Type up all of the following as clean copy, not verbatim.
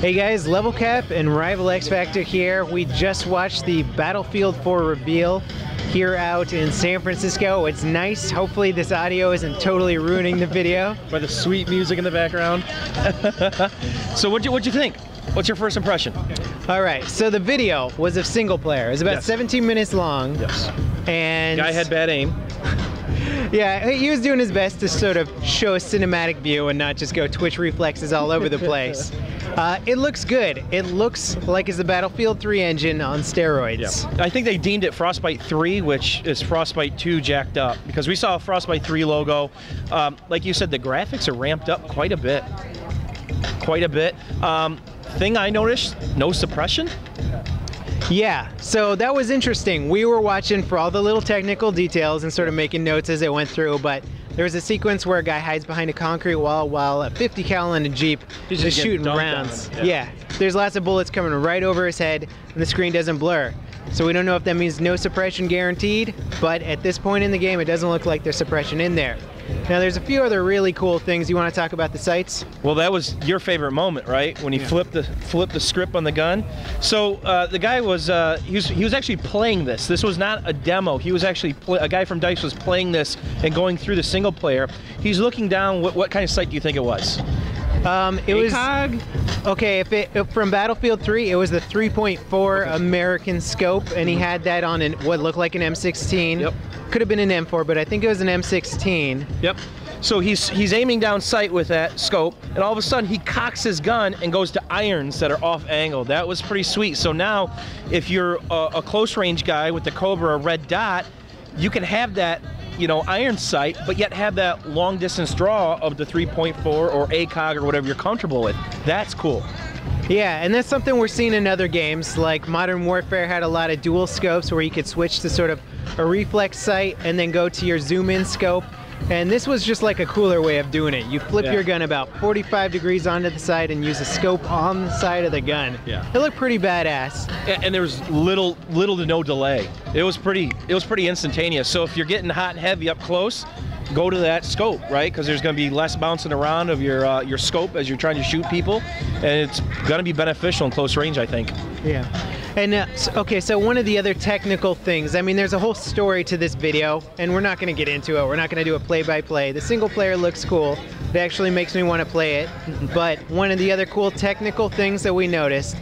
Hey guys, LevelCap and RivalxFactor here. We just watched the Battlefield 4 reveal here out in San Francisco. It's nice. Hopefully this audio isn't totally ruining the video. By the sweet music in the background. So what'd you think? What's your first impression? All right, so the video was of single player. It was about 17 minutes long. Yes. And guy had bad aim. Yeah, he was doing his best to sort of show a cinematic view and not just go twitch reflexes all over the place. It looks good. It looks like it's the Battlefield 3 engine on steroids. Yeah. I think they deemed it Frostbite 3, which is Frostbite 2 jacked up, because we saw a Frostbite 3 logo. Like you said, the graphics are ramped up quite a bit. Quite a bit. Thing I noticed, no suppression. Yeah, so that was interesting. We were watching for all the little technical details and sort of making notes as it went through, but there was a sequence where a guy hides behind a concrete wall while a 50 cal in a Jeep is shooting rounds. Yeah, there's lots of bullets coming right over his head and the screen doesn't blur. So we don't know if that means no suppression guaranteed, but at this point in the game it doesn't look like there's suppression in there. Now there's a few other really cool things. You want to talk about the sights? Well, that was your favorite moment, right? When he flipped the script on the gun. So the guy was he was actually playing this. This was not a demo. He was actually a guy from DICE was playing this and going through the single player. He's looking down. What kind of sight do you think it was? It was okay. If from Battlefield 3, it was the 3.4 American scope, and he had that on what looked like an M16. Yep. Could have been an M4, but I think it was an M16. Yep. So he's aiming down sight with that scope, and all of a sudden he cocks his gun and goes to irons that are off angle. That was pretty sweet. So now, if you're a close range guy with the Cobra red dot, you can have that, you know, iron sight, but yet have that long distance draw of the 3.4 or ACOG or whatever you're comfortable with. That's cool. Yeah, and that's something we're seeing in other games, like Modern Warfare had a lot of dual scopes where you could switch to sort of a reflex sight and then go to your zoom in scope. And this was just like a cooler way of doing it. You flip your gun about 45 degrees onto the side and use a scope on the side of the gun. Yeah. It looked pretty badass. And there was little to no delay. It was pretty instantaneous. So if you're getting hot and heavy up close, go to that scope, right? Because there's going to be less bouncing around of your scope as you're trying to shoot people, and it's going to be beneficial in close range, I think. Yeah. And okay, so one of the other technical things, I mean, there's a whole story to this video, and we're not going to get into it. We're not going to do a play-by-play. The single player looks cool. It actually makes me want to play it. But one of the other cool technical things that we noticed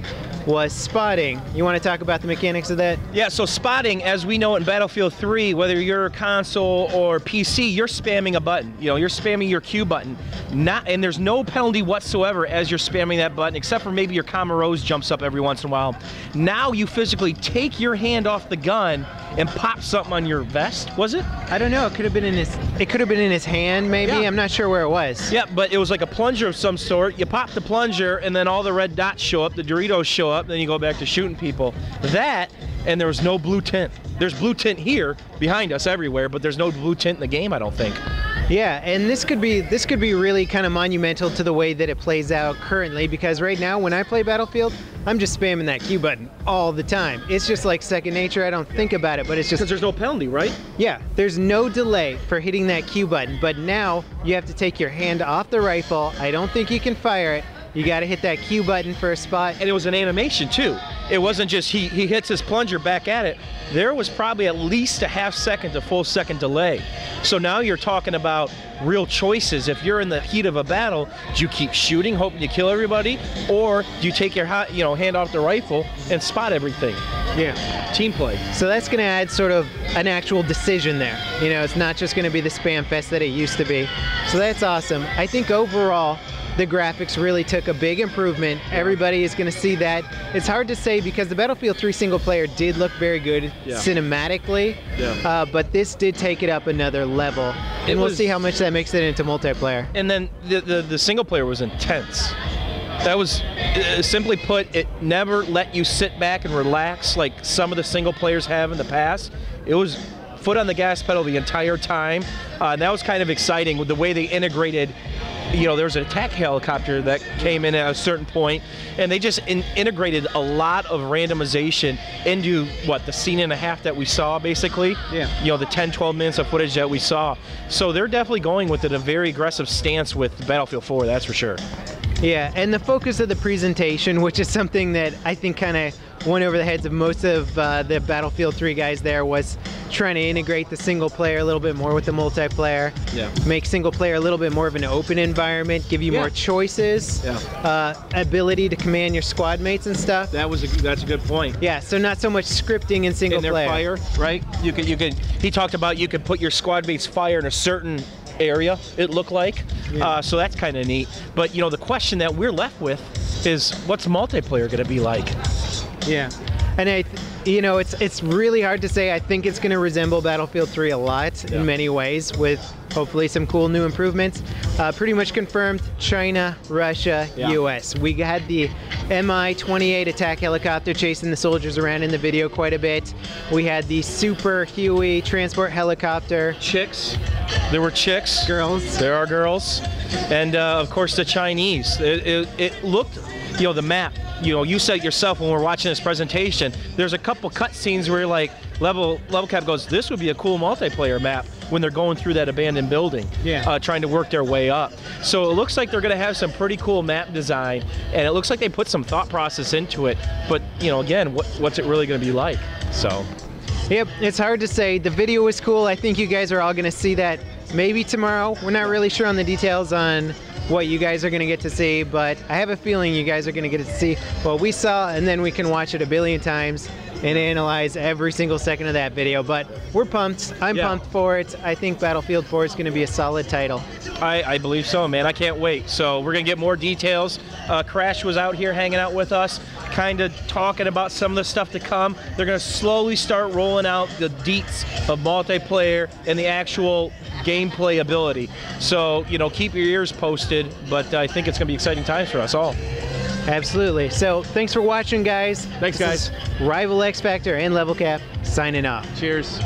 was spotting. You want to talk about the mechanics of that? Yeah, so spotting, as we know in Battlefield 3, whether you're console or PC, you're spamming a button. You know, you're spamming your Q button. And there's no penalty whatsoever as you're spamming that button, except for maybe your Camarose jumps up every once in a while. Now you physically take your hand off the gun and pop something on your vest, was it? I don't know. It could have been in his hand, maybe. Yeah. I'm not sure where it was. Yeah, but it was like a plunger of some sort. You pop the plunger, and then all the red dots show up, the Doritos show up, then you go back to shooting people. That, and there was no blue tint. There's blue tint here behind us everywhere, but there's no blue tint in the game, I don't think. Yeah, and this could be really kind of monumental to the way that it plays out currently, because right now when I play Battlefield, I'm just spamming that Q button all the time. It's just like second nature. I don't think about it, but it's just... Because there's no penalty, right? Yeah, there's no delay for hitting that Q button, but now you have to take your hand off the rifle. I don't think you can fire it. You got to hit that Q button for a spot. And it was an animation too. It wasn't just he hits his plunger back at it. There was probably at least a half second to full second delay. So now you're talking about real choices. If you're in the heat of a battle, do you keep shooting, hoping to kill everybody, or do you take your hand off the rifle and spot everything? Yeah. Team play. So that's going to add sort of an actual decision there. You know, it's not just going to be the spam fest that it used to be. So that's awesome. I think overall, the graphics really took a big improvement. Everybody is going to see that. It's hard to say because the Battlefield 3 single player did look very good cinematically, but this did take it up another level. And we'll see how much that makes it into multiplayer. And then the single player was intense. That was, simply put, it never let you sit back and relax like some of the single players have in the past. It was foot on the gas pedal the entire time. And that was kind of exciting with the way they integrated you know, there was an attack helicopter that came in at a certain point, and they just integrated a lot of randomization into what, the scene and a half that we saw, basically. Yeah. You know, the 10-12 minutes of footage that we saw. So they're definitely going with it, a very aggressive stance with Battlefield 4, that's for sure. Yeah, and the focus of the presentation, which is something that I think kind of went over the heads of most of the Battlefield 3 guys there, was trying to integrate the single player a little bit more with the multiplayer. Yeah. Make single player a little bit more of an open environment, give you more choices, ability to command your squad mates and stuff. That's a good point. Yeah, so not so much scripting in single player. Fire, right? You could. He talked about you could put your squad mates fire in a certain area, it looked like. Yeah. So that's kind of neat. But you know, the question that we're left with is, what's multiplayer going to be like? Yeah, and you know, it's really hard to say. I think it's going to resemble Battlefield 3 a lot in many ways, with hopefully some cool new improvements. Pretty much confirmed: China, Russia, US. We had the Mi-28 attack helicopter chasing the soldiers around in the video quite a bit. We had the Super Huey transport helicopter. Chicks. There were chicks. Girls. There are girls. And of course the Chinese. It looked, you know, the map. You know, you said it yourself when we're watching this presentation, there's a couple cutscenes where like LevelCap goes, this would be a cool multiplayer map when they're going through that abandoned building, trying to work their way up. So it looks like they're going to have some pretty cool map design, and it looks like they put some thought process into it. But you know, again, what's it really going to be like? So. Yep, it's hard to say. The video was cool. I think you guys are all going to see that maybe tomorrow. We're not really sure on the details on what you guys are going to get to see, but I have a feeling you guys are going to get to see what we saw, and then we can watch it a billion times and analyze every single second of that video. But we're pumped. I'm pumped for it. I think Battlefield 4 is going to be a solid title. I believe so, man. I can't wait. So we're going to get more details. Crash was out here hanging out with us, kind of talking about some of the stuff to come. They're going to slowly start rolling out the deets of multiplayer and the actual gameplay ability. So, you know, keep your ears posted, but I think it's going to be exciting times for us all. Absolutely. So thanks for watching, guys. Thanks, guys. Rival xFactor and LevelCap signing off. Cheers.